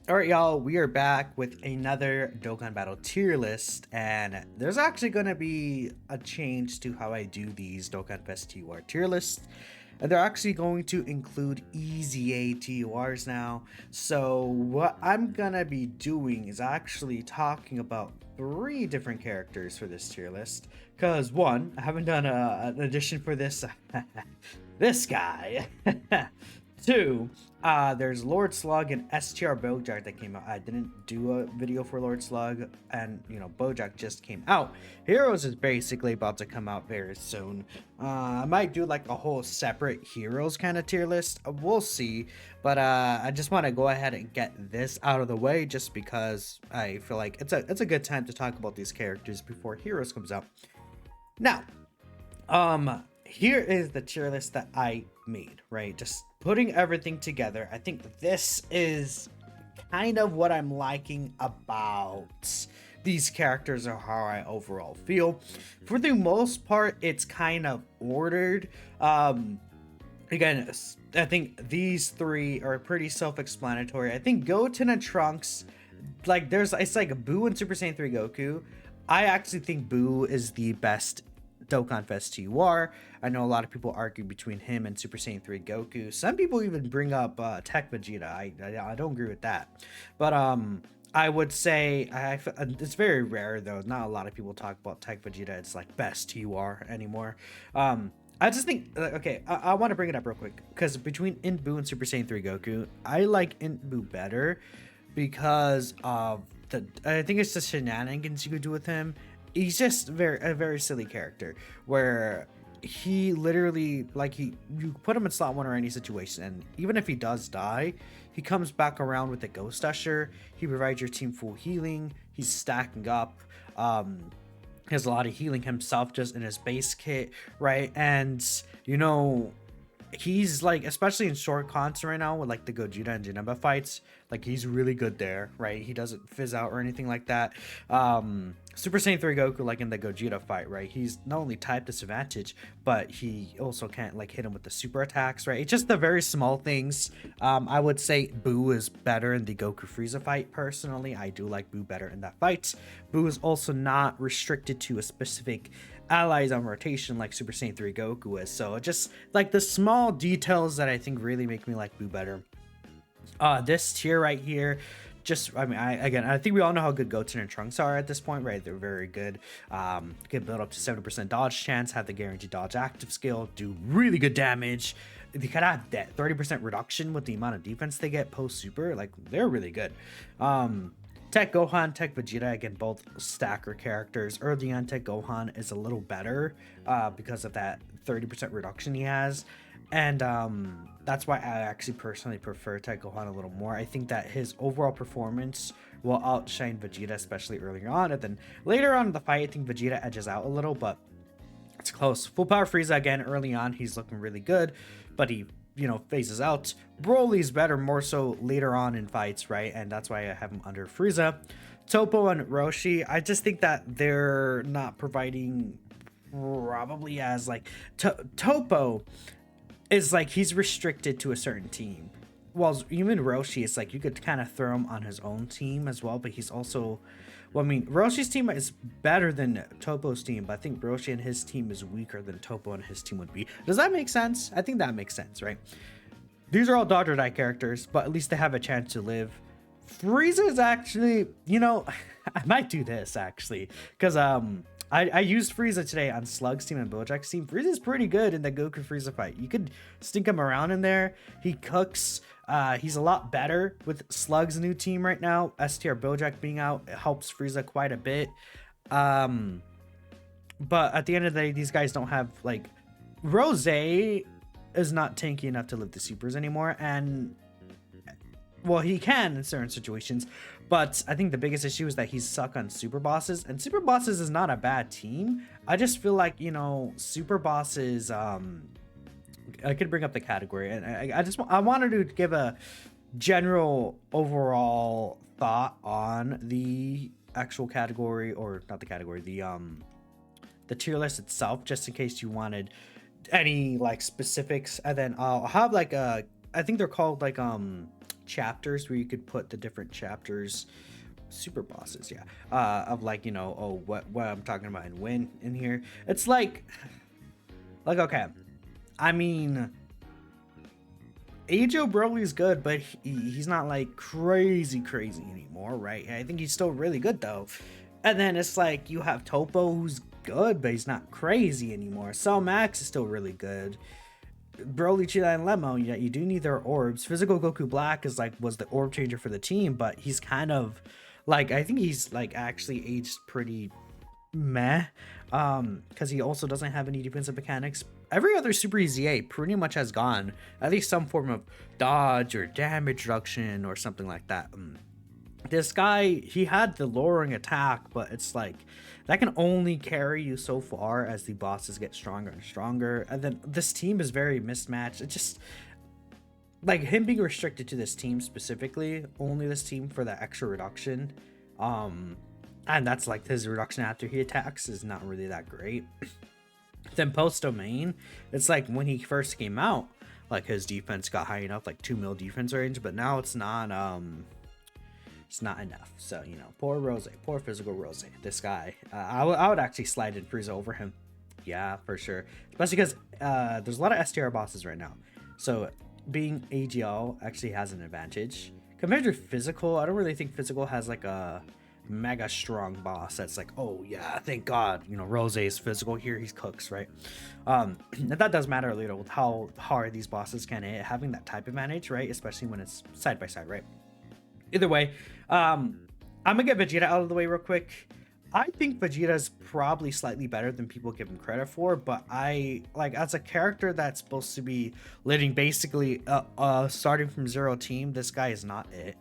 All right, y'all, we are back with another Dokkan Battle tier list, and there's actually going to be a change to how I do these Dokkan Fest TUR tier lists, and they're actually going to include EZA TURs now. So what I'm going to be doing is actually talking about 3 different characters for this tier list, because one, I haven't done an addition for this, this guy. 2, there's Lord Slug and STR Bojack that came out. I didn't do a video for Lord Slug, and Bojack just came out. Heroes is basically about to come out very soon. I might do like a whole separate Heroes kind of tier list. We'll see. But I just want to go ahead and get this out of the way just because I feel like it's a good time to talk about these characters before Heroes comes out. Now, here is the tier list that I made, right? Just putting everything together. I think this is kind of what I'm liking about these characters or how I overall feel. For the most part, it's kind of ordered. Again, I think these 3 are pretty self-explanatory. I think Goten and Trunks, like it's like Boo and Super Saiyan 3 Goku. I actually think Boo is the best Dokkan Fest TUR. I know a lot of people argue between him and Super Saiyan 3 Goku. Some people even bring up Tech Vegeta. I don't agree with that. But I would say it's very rare though. Not a lot of people talk about Tech Vegeta. It's like best TUR anymore. I just think okay. I want to bring it up real quick because between Boo and Super Saiyan 3 Goku, I like Boo better because of I think it's the shenanigans you could do with him. He's just a very silly character where he literally you put him in slot 1 or any situation, and even if he does die, he comes back around with the Ghost Usher. He provides your team full healing. He's stacking up. He has a lot of healing himself just in his base kit, right? And he's like, especially in short cons right now with like the Gogeta and Janemba fights, like he's really good there, right? He doesn't fizz out or anything like that. Super Saiyan 3 Goku, like in the Gogeta fight, right? He's not only type disadvantage, but he also can't like hit him with the super attacks, right? It's just the very small things. I would say Boo is better in the Goku Frieza fight. Personally, I do like Boo better in that fight. Boo is also not restricted to a specific allies on rotation like Super Saiyan 3 Goku is. So just like the small details that I think really make me like Boo better. This tier right here, I think we all know how good Goten and Trunks are at this point, right? They're very good. Can build up to 70% dodge chance, have the guaranteed dodge active skill, do really good damage. They could have that 30% reduction with the amount of defense they get post super. Like they're really good. Tech Gohan, Tech Vegeta, again, both stacker characters. Early on, Tech Gohan is a little better because of that 30% reduction he has. And that's why I actually personally prefer Tech Gohan a little more. I think that his overall performance will outshine Vegeta, especially earlier on. And then later on in the fight, I think Vegeta edges out a little, but it's close. Full Power Frieza, again, early on, he's looking really good, but he phases out. Broly's better more so later on in fights, right? And that's why I have him under Frieza. Topo and Roshi, I just think that they're not providing probably as like Topo is like he's restricted to a certain team. While even Roshi, it's like you could kind of throw him on his own team as well, but he's also, well, I mean, Roshi's team is better than Topo's team, but I think Roshi and his team is weaker than Topo and his team would be. Does that make sense? I think that makes sense, right? These are all Dodge or Die characters, but at least they have a chance to live. Frieza is actually, I might do this actually, because I used Frieza today on Slug's team and Bojack's team. Frieza's pretty good in the Goku Frieza fight. You could stink him around in there. He cooks. He's a lot better with Slug's new team right now. STR Bojack being out, it helps Frieza quite a bit. But at the end of the day, these guys don't have like Rose is not tanky enough to live the supers anymore, and well, he can in certain situations, but I think the biggest issue is that he's stuck on super bosses, and super bosses is not a bad team. I just feel like super bosses, I could bring up the category, and I wanted to give a general overall thought on the actual category, or not the category, the tier list itself, just in case you wanted any like specifics. And then I'll have like I think they're called like chapters where you could put the different chapters, super bosses, yeah, of like, you know, oh, what I'm talking about and when in here. It's like okay, I mean, AGL Broly's good, but he's not like crazy anymore, right? I think he's still really good though. And then it's like you have Topo, who's good, but he's not crazy anymore. Cell Max is still really good. Broly, Cheetah, and Lemon, yeah, you do need their orbs. Physical Goku Black is like was the orb changer for the team, but he's kind of like, I think he's like actually aged pretty meh, because he also doesn't have any defensive mechanics. Every other Super EZA pretty much has gone at least some form of dodge or damage reduction or something like that. This guy, he had the lowering attack, but it's like that can only carry you so far as the bosses get stronger and stronger. And then this team is very mismatched. It just, like, him being restricted to this team specifically, only this team for the extra reduction, and that's like his reduction after he attacks is not really that great. Then post domain, it's like when he first came out, like his defense got high enough, like 2 mil defense range, but now it's not enough. So, you know, poor Rose, poor physical Rose. This guy, I would actually slide in Frieza over him. Yeah, for sure. Especially because there's a lot of STR bosses right now. So being AGL actually has an advantage. Compared to physical, I don't really think physical has like a mega strong boss that's like, oh yeah, thank God, you know, Rose is physical, here he cooks, right? And that does matter a little with how hard these bosses can hit, having that type advantage, right? Especially when it's side by side, right? Either way, I'm gonna get Vegeta out of the way real quick. I think Vegeta's probably slightly better than people give him credit for, but I like, as a character that's supposed to be leading basically starting from zero team, this guy is not it.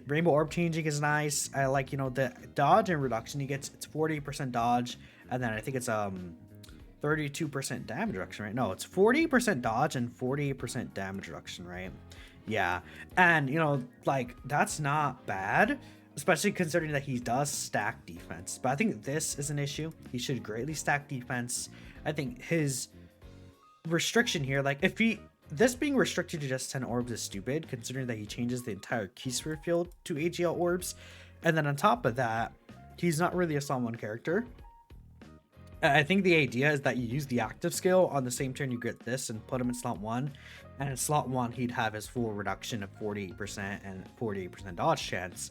Rainbow Orb changing is nice. I like, you know, the dodge and reduction he gets. It's 40% dodge, and then I think it's 32% damage reduction, right? No, it's 40% dodge and 48% damage reduction, right? Yeah, and you know, like, that's not bad, especially considering that he does stack defense. But I think this is an issue. He should greatly stack defense. I think his restriction here, like, if this being restricted to just 10 orbs is stupid, considering that he changes the entire key sphere field to AGL orbs. And then on top of that, he's not really a slot 1 character. I think the idea is that you use the active skill on the same turn you get this and put him in slot 1. And in slot 1, he'd have his full reduction of 48% and 48% dodge chance.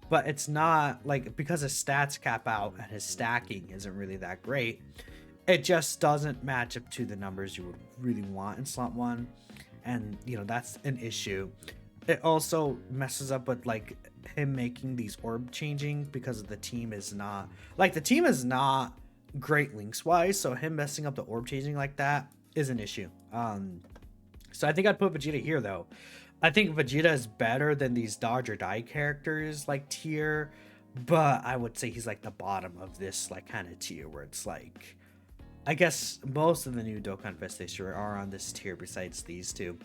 But it's not, like, because his stats cap out and his stacking isn't really that great, it just doesn't match up to the numbers you would really want in slot 1. And, you know, that's an issue. It also messes up with, like, him making these orb changing because the team is not, like, the team is not great links wise, so him messing up the orb changing like that is an issue. So I think I'd put Vegeta here though. I think Vegeta is better than these dodge or die characters like tier, but I would say he's like the bottom of this like kind of tier where it's like, I guess most of the new Dokkan Fest this year are on this tier besides these two.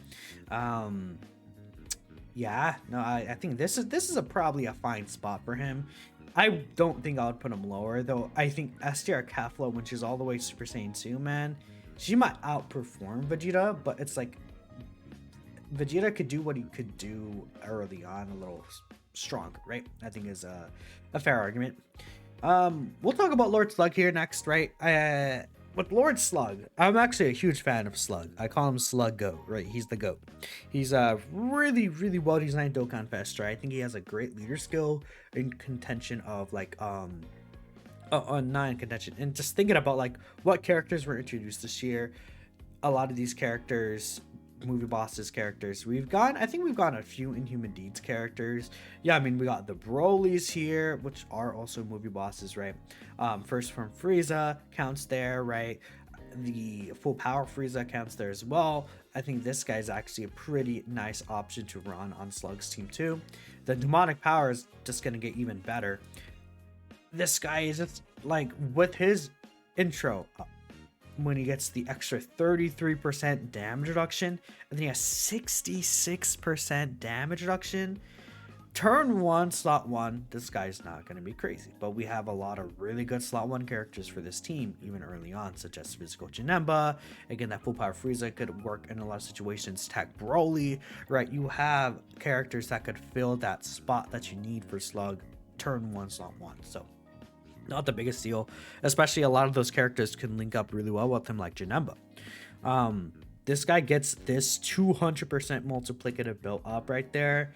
Yeah, no, I think this is probably a fine spot for him. I don't think I would put him lower though. I think STR Kefla, when she's all the way Super Saiyan 2, man, she might outperform Vegeta, but it's like Vegeta could do what he could do early on a little stronger, right? I think is a fair argument. We'll talk about Lord Slug here next, right? With Lord Slug, I'm actually a huge fan of Slug. I call him Slug Goat, right? He's the GOAT. He's a really well designed Dokkan Fest, right? I think he has a great leader skill in contention of like not in contention, and just thinking about like what characters were introduced this year. A lot of these characters, movie bosses characters, I think we've got a few Inhuman Deeds characters. Yeah, I mean, we got the Brolys here, which are also movie bosses, right? First from Frieza counts there, right? The full power Frieza counts there as well. I think this guy's actually a pretty nice option to run on Slug's team too. The demonic power is just gonna get even better. This guy is just like, with his intro, when he gets the extra 33% damage reduction, and then he has 66% damage reduction, Turn 1, slot 1, this guy's not going to be crazy. But we have a lot of really good slot 1 characters for this team, even early on, such as Physical Janemba. Again, that full power Frieza could work in a lot of situations. Tech Broly, right? You have characters that could fill that spot that you need for Slug turn 1, slot 1. So, not the biggest deal. Especially a lot of those characters can link up really well with him, like Janemba. This guy gets this 200% multiplicative built up right there.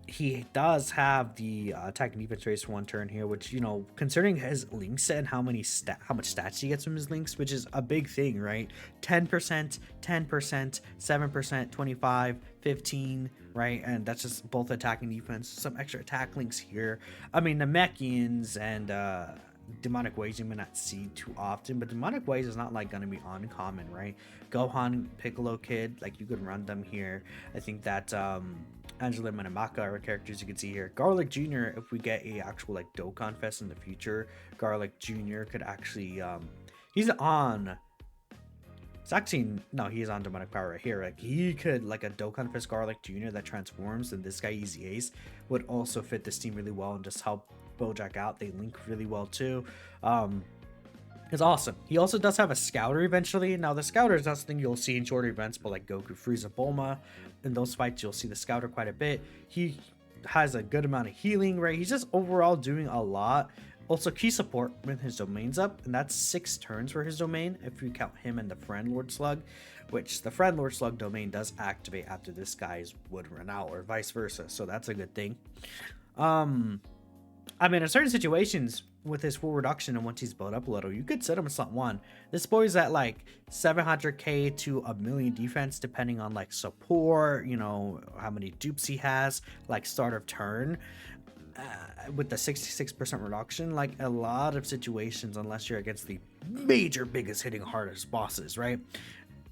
He does have the attack and defense race for 1 turn here, which, you know, considering his link set and how much stats he gets from his links, which is a big thing, right? 10%, 10%, 7%, 25, 15, right? And that's just both attack and defense. Some extra attack links here. I mean, the Mechians and Demonic Ways you may not see too often, but Demonic Ways is not like going to be uncommon, right? Gohan, Piccolo Kid, like you could run them here. I think that Angela and Manamaka are characters you can see here. Garlic Jr., if we get a actual like Dokkan Fest in the future, Garlic Jr. could actually he's on, it's actually, no, he's on Demonic Power right here. Like he could, like a Dokkan Fest Garlic Jr. that transforms, and this guy Easy Ace would also fit this team really well and just help Bojack out. They link really well too. It's awesome. He also does have a Scouter eventually. Now the Scouter is not something you'll see in shorter events, but like Goku, Frieza, Bulma, in those fights you'll see the Scouter quite a bit. He has a good amount of healing, right? He's just overall doing a lot. Also key support with his domains up, and that's 6 turns for his domain if you count him and the Friend Lord Slug, which the Friend Lord Slug domain does activate after this guy's would run out, or vice versa, so that's a good thing. I mean, in certain situations, with his full reduction and once he's built up a little, you could set him in slot 1. This boy's at like 700k to a million defense, depending on like support, you know, how many dupes he has, like start of turn. With the 66% reduction, like a lot of situations, unless you're against the major, biggest hitting, hardest bosses, right?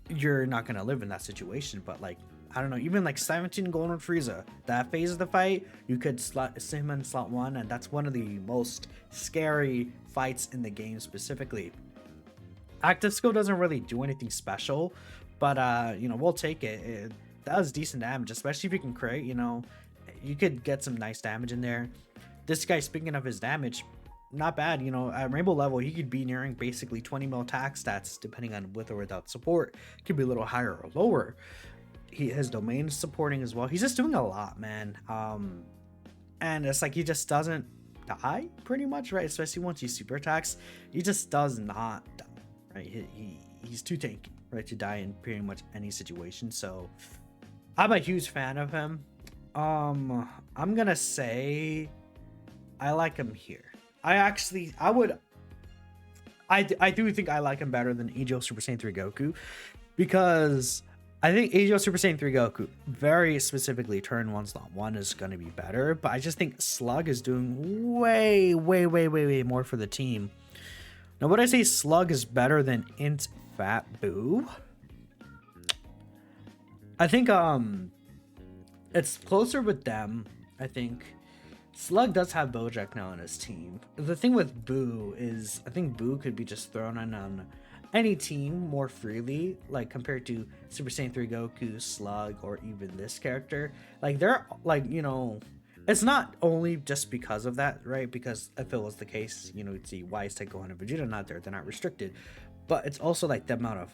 You're not going to live in that situation, but like, I don't know, even like 17 Golden Frieza, that phase of the fight, you could slot him in slot 1, and that's one of the most scary fights in the game specifically. Active Skill doesn't really do anything special, but you know, we'll take it. It does decent damage, especially if you can crit, you know, you could get some nice damage in there. This guy, speaking of his damage, not bad, you know, at rainbow level, he could be nearing basically 20 mil attack stats, depending on with or without support. Could be a little higher or lower. His domain is supporting as well. He's just doing a lot, man. And it's like he just doesn't die pretty much, right? Especially once he super attacks, he just does not die, right? He's too tanky, right, to die in pretty much any situation. So I'm a huge fan of him. I'm gonna say I like him here. I do think I like him better than AGL Super Saiyan 3 Goku, because I think AGL Super Saiyan 3 Goku, very specifically turn 1 slot 1, is going to be better, but I just think Slug is doing way more for the team. Now, would I say Slug is better than Int Fat Boo? I think it's closer with them. I think Slug does have Bojack now on his team. The thing with Boo is I think Boo could be just thrown in on any team more freely, like compared to Super Saiyan 3 Goku, Slug, or even this character. Like they're like, you know, it's not only just because of that, right? Because if it was the case, you know, you'd see why is Gohan and Vegeta not there? They're not restricted. But it's also like the amount of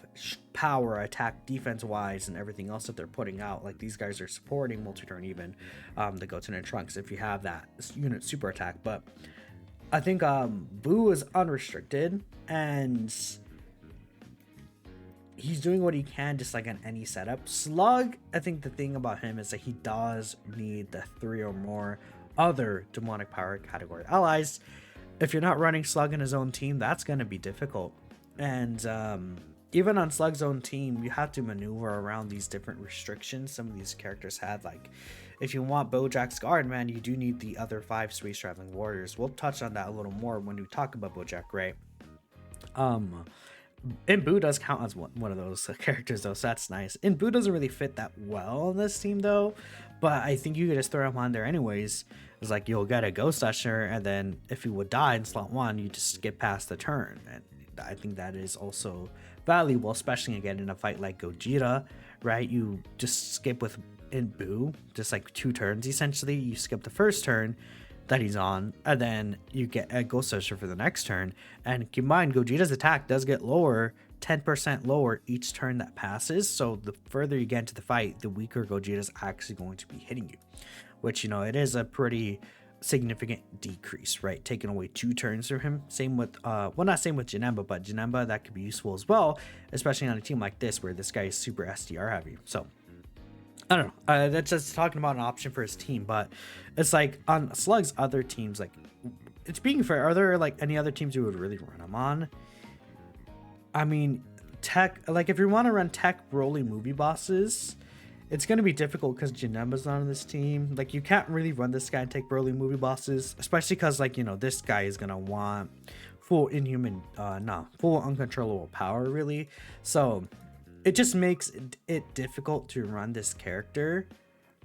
power, attack, defense wise, and everything else that they're putting out. Like these guys are supporting multi-turn even the Goten and Trunks if you have that unit super attack. But I think Boo is unrestricted and he's doing what he can just like in any setup. Slug, I think the thing about him is that he does need the 3 or more other demonic power category allies. If you're not running Slug in his own team, that's going to be difficult. And even on Slug's own team, you have to maneuver around these different restrictions some of these characters had. Like, if you want Bojack's guard, man, you do need the other 5 space traveling warriors. We'll touch on that a little more when we talk about Bojack, right? And Boo does count as one of those characters, though, so that's nice. And Boo doesn't really fit that well on this team, though, but I think you could just throw him on there anyways. It's like you'll get a Ghost Usher, and then if he would die in slot 1, you just skip past the turn. And I think that is also valuable, especially again in a fight like Gogeta, right? You just skip with in Boo, just like 2 turns essentially. You skip the first turn that he's on, and then you get a Ghost Usher for the next turn. And keep in mind, Gogeta's attack does get lower, 10% lower each turn that passes. So the further you get into the fight, the weaker Gogeta's actually going to be hitting you, which, you know, it is a pretty significant decrease, right? Taking away 2 turns from him. Same with well, not same with Janemba, but Janemba, that could be useful as well, especially on a team like this where this guy is super STR heavy. So I don't know, that's just talking about an option for his team. But it's like on Slug's other teams, like, it's being fair, are there like any other teams you would really run him on? I mean, tech, like if you want to run tech Broly movie bosses, it's going to be difficult because Janemba's not on this team. Like, you can't really run this guy and take Broly movie bosses, especially because, like, you know, this guy is going to want full full uncontrollable power, really. So it just makes it difficult to run this character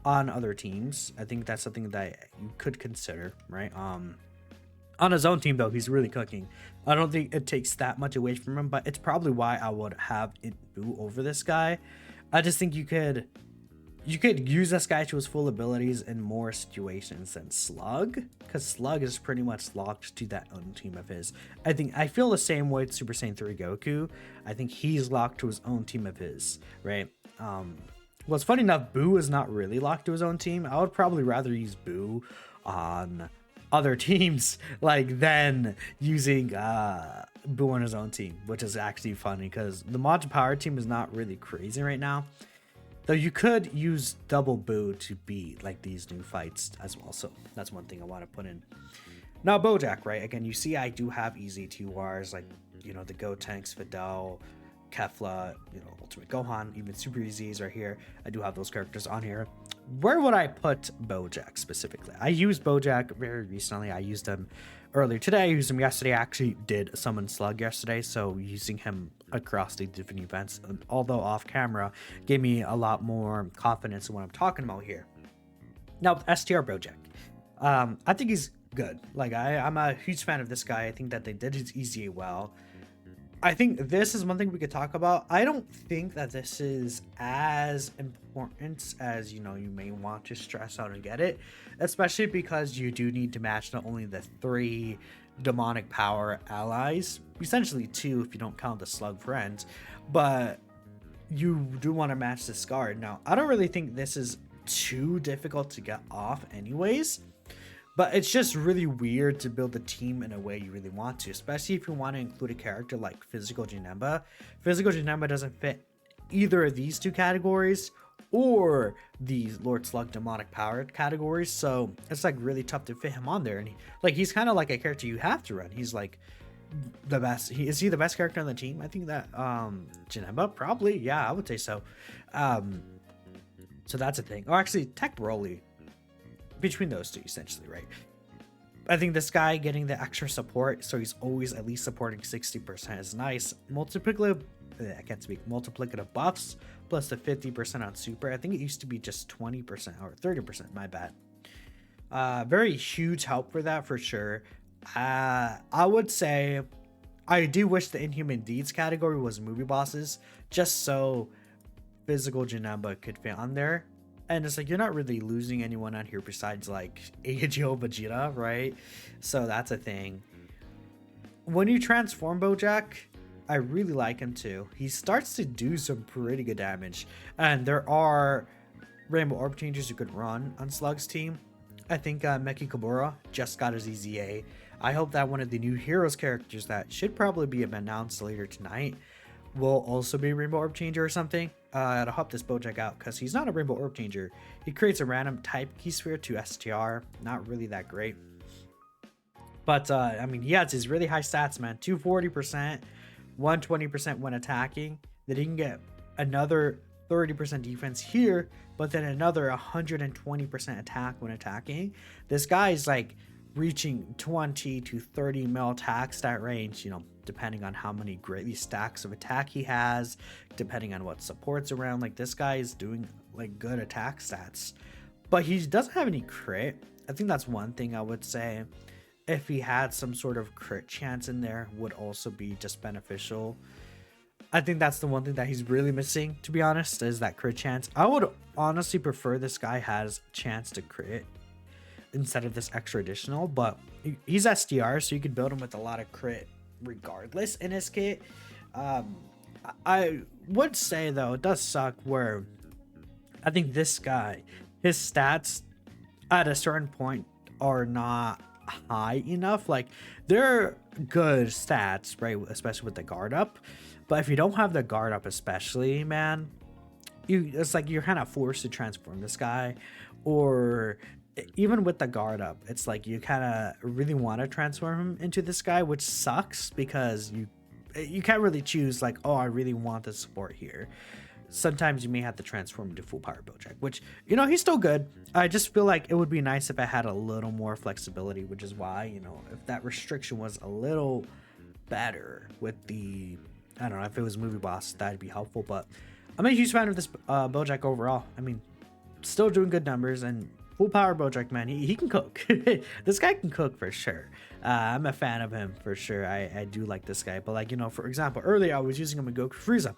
on other teams. I think that's something that you could consider, right? On his own team, though, he's really cooking. I don't think it takes that much away from him, but it's probably why I would have Boo over this guy. I just think you could use this guy to his full abilities in more situations than Slug, because Slug is pretty much locked to that own team of his. I feel the same way with Super Saiyan 3 Goku. I think he's locked to his own team of his, right? Well, it's funny enough, Boo is not really locked to his own team. I would probably rather use Boo on other teams like than using Boo on his own team, which is actually funny because the Majin Power team is not really crazy right now. Though you could use double Boo to beat like these new fights as well. So that's one thing I want to put in. Now Bojack, right? Again, you see I do have easy TURs like, you know, the Gotenks, Fidel, Kefla, you know, Ultimate Gohan, even Super Easy's right here. I do have those characters on here. Where would I put Bojack specifically? I used Bojack very recently. I used him earlier today. I used him yesterday. I actually did summon Slug yesterday, so using him across the different events, although off camera, gave me a lot more confidence in what I'm talking about here. Now, STR Bojack, I think he's good. Like, I'm a huge fan of this guy. I think that they did his EZA well. I think this is one thing we could talk about. I don't think that this is as important as, you know, you may want to stress out and get it, especially because you do need to match not only the 3 demonic power allies, essentially 2 if you don't count the Slug friends, but you do want to match this guard. Now, I don't really think this is too difficult to get off anyways, but it's just really weird to build a team in a way you really want to, especially if you want to include a character like Physical Janemba. Physical Janemba doesn't fit either of these 2 categories or the Lord Slug demonic power categories, so it's like really tough to fit him on there. And he's kind of like a character you have to run. He's like the best. Is he the best character on the team? I think that Janemba, probably, yeah, I would say so. So that's a thing. Or actually, Tech Broly. Between those 2, essentially, right? I think this guy getting the extra support, so he's always at least supporting 60% is nice. Multiplicative buffs plus the 50% on super. I think it used to be just 20% or 30%, my bad. Very huge help for that for sure. I would say I do wish the Inhuman Deeds category was movie bosses, just so Physical Janemba could fit on there. And it's like, you're not really losing anyone on here besides like AGL Vegeta, right? So that's a thing. When you transform Bojack, I really like him too. He starts to do some pretty good damage. And there are Rainbow Orb Changers you could run on Slug's team. I think Meki Kabura just got his EZA. I hope that one of the new Heroes characters that should probably be announced later tonight will also be Rainbow Orb Changer or something. To help this Bojack out, because he's not a Rainbow Orb Changer. He creates a random type key sphere to STR. Not really that great. But, I mean, he has his really high stats, man. 240%, 120% when attacking. Then he can get another 30% defense here, but then another 120% attack when attacking. This guy is, like, reaching 20 to 30 mil attack stat range, you know, depending on how many greatly stacks of attack he has, depending on what supports around. Like, this guy is doing like good attack stats, but he doesn't have any crit. I think that's one thing I would say. If he had some sort of crit chance in there, would also be just beneficial. I think that's the one thing that he's really missing, to be honest, is that crit chance. I would honestly prefer this guy has chance to crit instead of this extra additional, but he's STR, so you could build him with a lot of crit regardless in his kit. I would say though, it does suck where I think this guy, his stats at a certain point are not high enough. Like, they're good stats, right, especially with the guard up, but if you don't have the guard up, especially, man, it's like you're kind of forced to transform this guy. Or even with the guard up, it's like you kind of really want to transform him into this guy, which sucks because you can't really choose like, oh, I really want the support here. Sometimes you may have to transform into full power Bojack, which, you know, he's still good. I just feel like it would be nice if I had a little more flexibility, which is why, you know, if that restriction was a little better with the, I don't know, if it was movie boss, that'd be helpful. But I'm a huge fan of this Bojack overall. I mean, still doing good numbers, and full power Bojack, man, he can cook. This guy can cook for sure. I'm a fan of him for sure. I do like this guy. But like, you know, for example, earlier I was using him in Goku Frieza.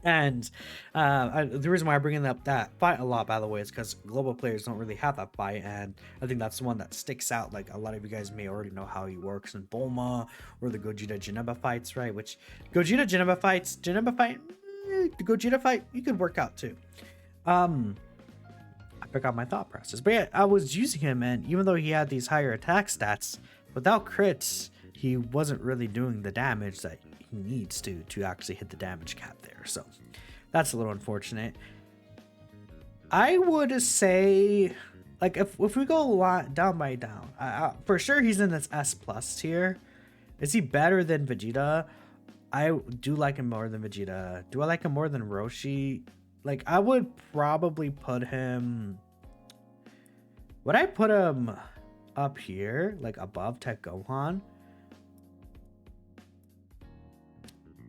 And the reason why I'm bringing up that fight a lot, by the way, is because global players don't really have that fight, and I think that's the one that sticks out. Like, a lot of you guys may already know how he works in Bulma or the Gogeta Janemba fights, right? Which Gogeta Janemba fight, the Gogeta fight, you could work out too. I forgot my thought process, but yeah, I was using him, and even though he had these higher attack stats, without crits, he wasn't really doing the damage that he needs to actually hit the damage cap there. So that's a little unfortunate. I would say, like, if we go a lot down by down, for sure he's in this S plus tier. Is he better than Vegeta? I do like him more than Vegeta. Do I like him more than Roshi? Like, I would probably put him, would I put him up here, like above Tech Gohan?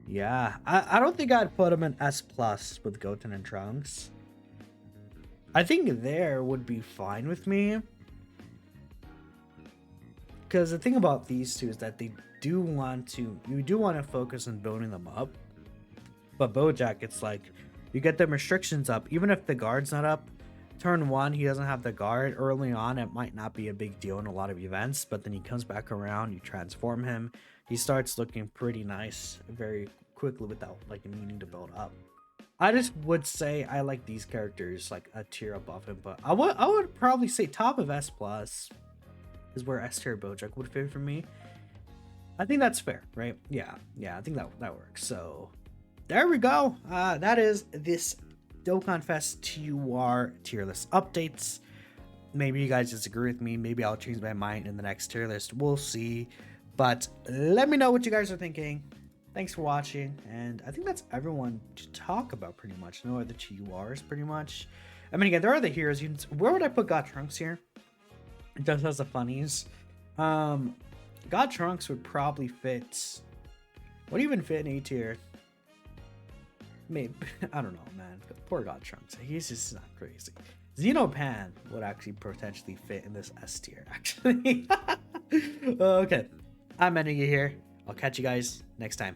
Yeah, I don't think I'd put him in S plus with Goten and Trunks. I think there would be fine with me, because the thing about these two is that they do want to, you do want to focus on building them up. But Bojack, it's like you get the restrictions up, even if the guard's not up. Turn one, he doesn't have the guard. Early on, it might not be a big deal in a lot of events, but then he comes back around, you transform him, he starts looking pretty nice very quickly without like needing to build up. I just would say I like these characters like a tier above him, but I would probably say top of S plus is where STR Bojack would fit for me. I think that's fair, right? Yeah, I think that works. So there we go. That is this Dokkan Fest TUR tier list updates. Maybe you guys disagree with me. Maybe I'll change my mind in the next tier list. We'll see. But let me know what you guys are thinking. Thanks for watching. And I think that's everyone to talk about pretty much. No other TURs pretty much. I mean, again, there are the heroes. Where would I put God Trunks here? It does has the funnies. God Trunks would probably fit. Would even fit in A tier? Maybe. I don't know, man. Poor God Trunks. He's just not crazy. Xenopan would actually potentially fit in this S tier, actually. Okay. I'm ending it here. I'll catch you guys next time.